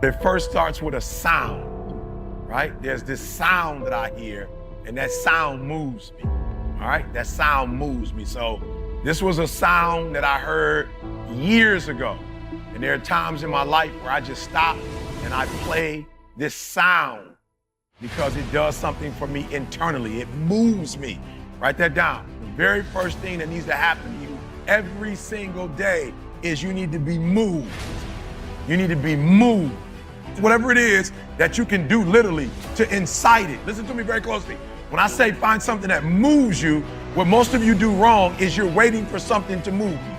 It first starts with a sound, right? There's this sound that I hear, and that sound moves me, all right? That sound moves me. So this was a sound that I heard years ago. And there are times in my life where I just stop and I play this sound because it does something for me internally. It moves me. Write that down. The very first thing that needs to happen to you every single day is you need to be moved. You need to be moved. Whatever it is that you can do literally to incite it. Listen to me very closely. When I say find something that moves you, what most of you do wrong is you're waiting for something to move you.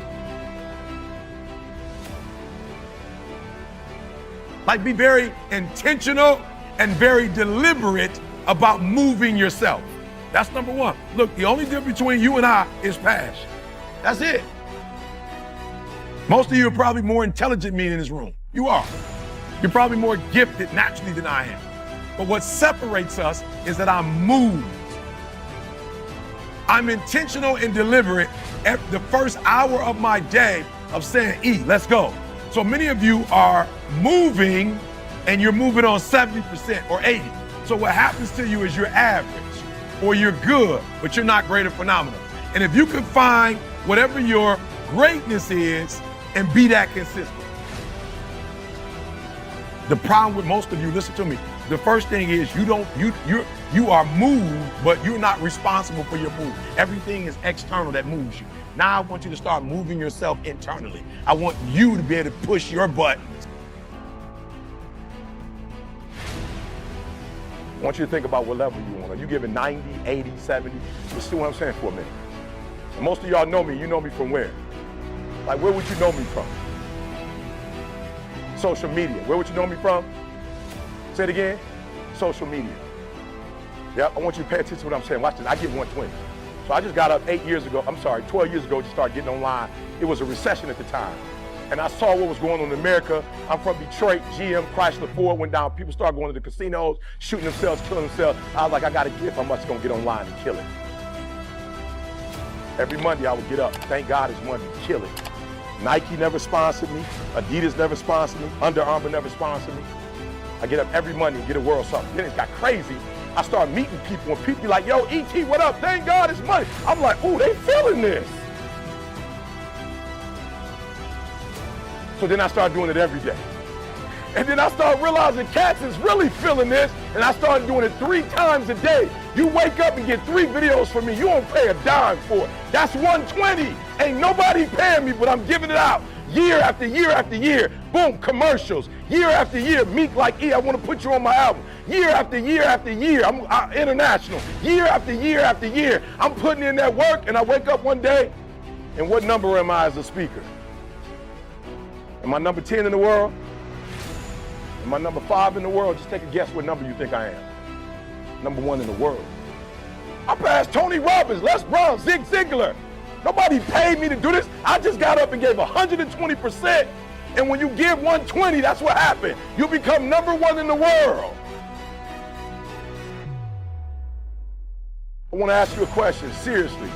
Like, be very intentional and very deliberate about moving yourself. That's number one. Look, the only difference between you and I is passion. That's it. Most of you are probably more intelligent than me in this room. You are. You're probably more gifted naturally than I am. But what separates us is that I'm moved. I'm intentional and deliberate at the first hour of my day of saying, E, let's go. So many of you are moving and you're moving on 70% or 80. So what happens to you is you're average or you're good, but you're not great or phenomenal. And if you can find whatever your greatness is and be that consistent. The problem with most of you, listen to me, the first thing is you are moved, but you're not responsible for your move. Everything is external that moves you. Now I want you to start moving yourself internally. I want you to be able to push your buttons. I want you to think about what level you want. Are you giving 90, 80, 70? Let's see what I'm saying for a minute. And most of y'all know me. You know me from where? Like, where would you know me from? Social media. Where would you know me from? Say it again. Social media. Yeah, I want you to pay attention to what I'm saying. Watch this. I get 120. So I just got up 12years ago to start getting online. It was a recession at the time. And I saw what was going on in America. I'm from Detroit. GM, Chrysler, Ford went down. People started going to the casinos, shooting themselves, killing themselves. I was like, I got a gift. I'm just going to get online and kill it. Every Monday I would get up. Thank God it's Monday. Kill it. Nike never sponsored me. Adidas never sponsored me. Under Armour never sponsored me. I get up every Monday and get a world something. Then it got crazy. I started meeting people and people be like, yo, E.T., what up? Thank God it's money. I'm like, ooh, they feeling this. So then I started doing it every day. And then I started realizing cats is really feeling this, and I started doing it 3 times a day. You wake up and get 3 videos from me, you don't pay a dime for it. That's 120. Ain't nobody paying me, but I'm giving it out. Year after year after year. Boom, commercials. Year after year, Meek like E, I want to put you on my album. Year after year after year, I'm international. Year after year after year, I'm putting in that work, and I wake up one day, and what number am I as a speaker? Am I number 10 in the world? Am I number 5 in the world? Just take a guess what number you think I am. Number 1 in the world. I passed Tony Robbins, Les Brown, Zig Ziglar. Nobody paid me to do this. I just got up and gave 120%. And when you give 120, that's what happened. You become number 1 in the world. I want to ask you a question, seriously.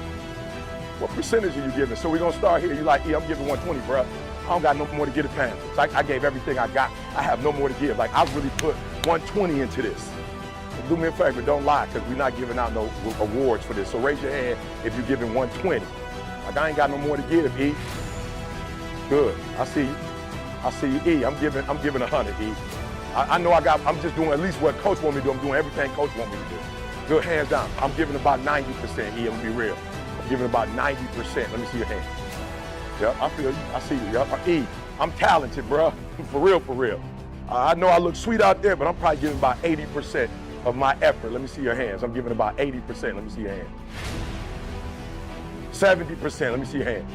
What percentage are you giving? So we're going to start here. You're like, yeah, I'm giving 120, bro. I don't got no more to give to Panthers. I gave everything I got. I have no more to give. Like, I really put 120 into this. Do me a favor, don't lie, because we're not giving out no awards for this. So raise your hand if you're giving 120. Like, I ain't got no more to give, E. Good, I see you. I see you, E. I'm giving 100, E. I know I'm just doing at least what Coach want me to do. I'm doing everything Coach want me to do. Good, hands down. I'm giving about 90%, E, I'm gonna be real. I'm giving about 90%. Let me see your hand. Yep, I feel you, I see you, yep. E, I'm talented, bro, for real, for real. I know I look sweet out there, but I'm probably giving about 80% of my effort. Let me see your hands. I'm giving about 80%. Let me see your hands. 70%. Let me see your hands.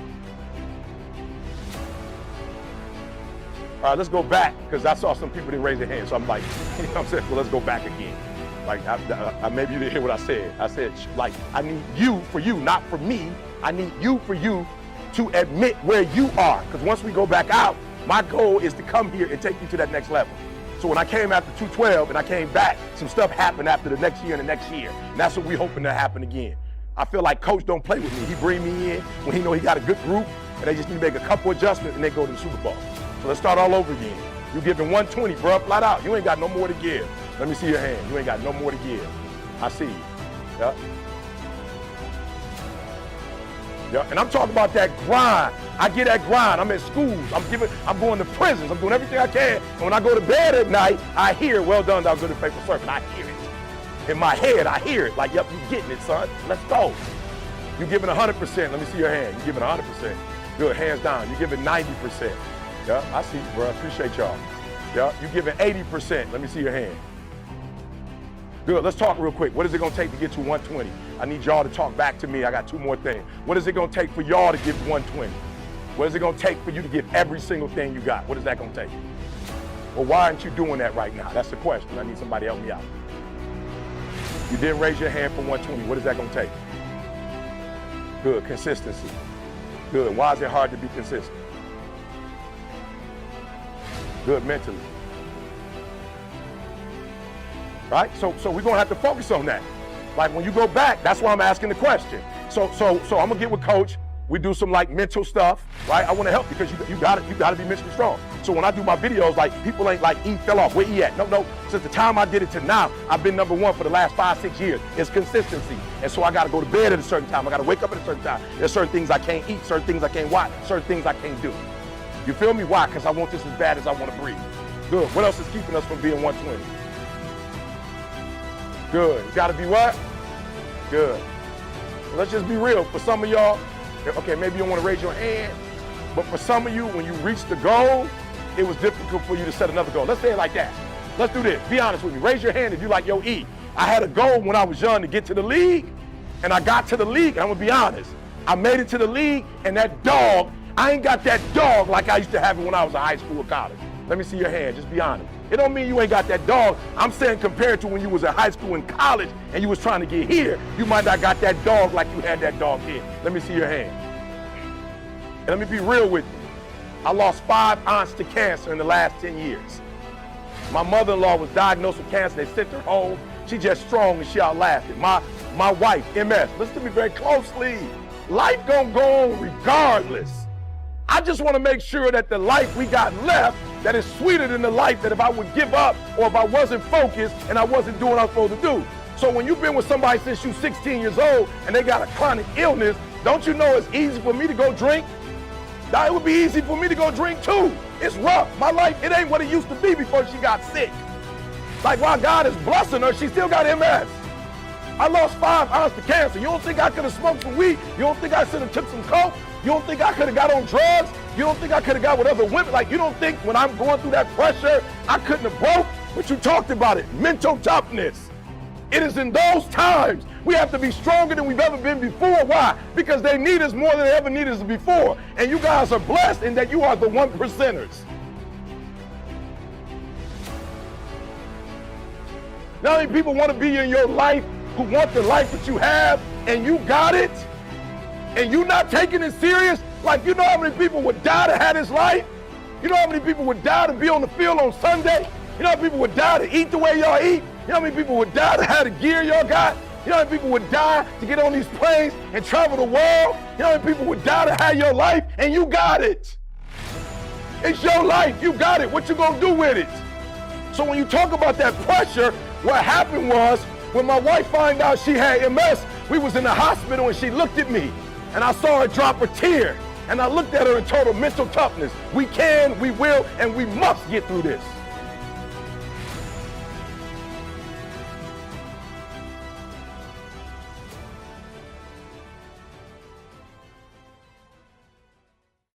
All right, let's go back, because I saw some people didn't raise their hands. So I'm like, you know what I'm saying? Well, let's go back again. Like, maybe you didn't hear what I said. I said, like, I need you for you, not for me. I need you for you to admit where you are. Because once we go back out, my goal is to come here and take you to that next level. So when I came after 212 and I came back, some stuff happened after the next year and the next year. And that's what we're hoping to happen again. I feel like Coach don't play with me. He bring me in when he know he got a good group, and they just need to make a couple adjustments and they go to the Super Bowl. So let's start all over again. You giving 120, bro, flat out. You ain't got no more to give. Let me see your hand. You ain't got no more to give. I see you. Yeah. Yeah. And I'm talking about that grind. I get that grind. I'm at schools. I'm going to prisons. I'm doing everything I can. And when I go to bed at night, I hear, well done, thou good and faithful servant. I hear it. In my head, I hear it. Like, yep, you getting it, son. Let's go. You giving 100%. Let me see your hand. You giving 100%. Good, hands down. You giving 90%. Yeah, I see you, bro. Appreciate y'all. Yeah, you giving 80%. Let me see your hand. Good, let's talk real quick. What is it gonna take to get to 120? I need y'all to talk back to me. I got two more things. What is it gonna take for y'all to give 120? What is it gonna take for you to give every single thing you got? What is that gonna take? Well, why aren't you doing that right now? That's the question. I need somebody to help me out. You didn't raise your hand for 120. What is that gonna take? Good, consistency. Good, why is it hard to be consistent? Good, mentally. Right? So we're gonna have to focus on that. Like when you go back, that's why I'm asking the question. So I'm gonna get with Coach. We do some like mental stuff, right? I wanna help you because you gotta be mentally strong. So when I do my videos, like people ain't like, E fell off, where he at? No, since the time I did it to now, I've been #1 for the last 5-6 years. It's consistency. And so I gotta go to bed at a certain time. I gotta wake up at a certain time. There's certain things I can't eat, certain things I can't watch, certain things I can't do. You feel me? Why? Because I want this as bad as I want to breathe. Good. What else is keeping us from being 120? Good. It's got to be what? Good. Let's just be real. For some of y'all, okay, maybe you don't want to raise your hand, but for some of you, when you reach the goal, it was difficult for you to set another goal. Let's say it like that. Let's do this. Be honest with me. Raise your hand if you like, yo, E. I had a goal when I was young to get to the league, and I got to the league, and I'm going to be honest. I made it to the league, and that dog, I ain't got that dog like I used to have it when I was in high school or college. Let me see your hand, just be honest. It don't mean you ain't got that dog. I'm saying compared to when you was in high school and college and you was trying to get here, you might not got that dog like you had that dog here. Let me see your hand. And let me be real with you. I lost 5 aunts to cancer in the last 10 years. My mother-in-law was diagnosed with cancer. They sent her home. She just strong and she outlasted. My wife, MS, listen to me very closely. Life gonna go on regardless. I just want to make sure that the life we got left, that is sweeter than the life that if I would give up or if I wasn't focused and I wasn't doing what I was supposed to do. So when you've been with somebody since you're 16 years old and they got a chronic illness, don't you know it's easy for me to go drink? Now it would be easy for me to go drink too. It's rough. My life, it ain't what it used to be before she got sick. Like while God is blessing her, she still got MS. I lost 5 aunts to cancer. You don't think I could have smoked some weed? You don't think I should have took some coke? You don't think I could have got on drugs? You don't think I could have got with other women? Like, you don't think when I'm going through that pressure, I couldn't have broke? But you talked about it, mental toughness. It is in those times we have to be stronger than we've ever been before. Why? Because they need us more than they ever needed us before. And you guys are blessed in that you are the 1%ers. Now, many people want to be in your life who want the life that you have, and you got it, and you not taking it serious? Like, you know how many people would die to have this life? You know how many people would die to be on the field on Sunday? You know how many people would die to eat the way y'all eat? You know how many people would die to have the gear y'all got? You know how many people would die to get on these planes and travel the world? You know how many people would die to have your life, and you got it? It's your life, you got it. What you gonna do with it? So when you talk about that pressure, what happened was, when my wife found out she had MS, we was in the hospital and she looked at me and I saw her drop a tear. And I looked at her and told her mental toughness. We can, we will, and we must get through this.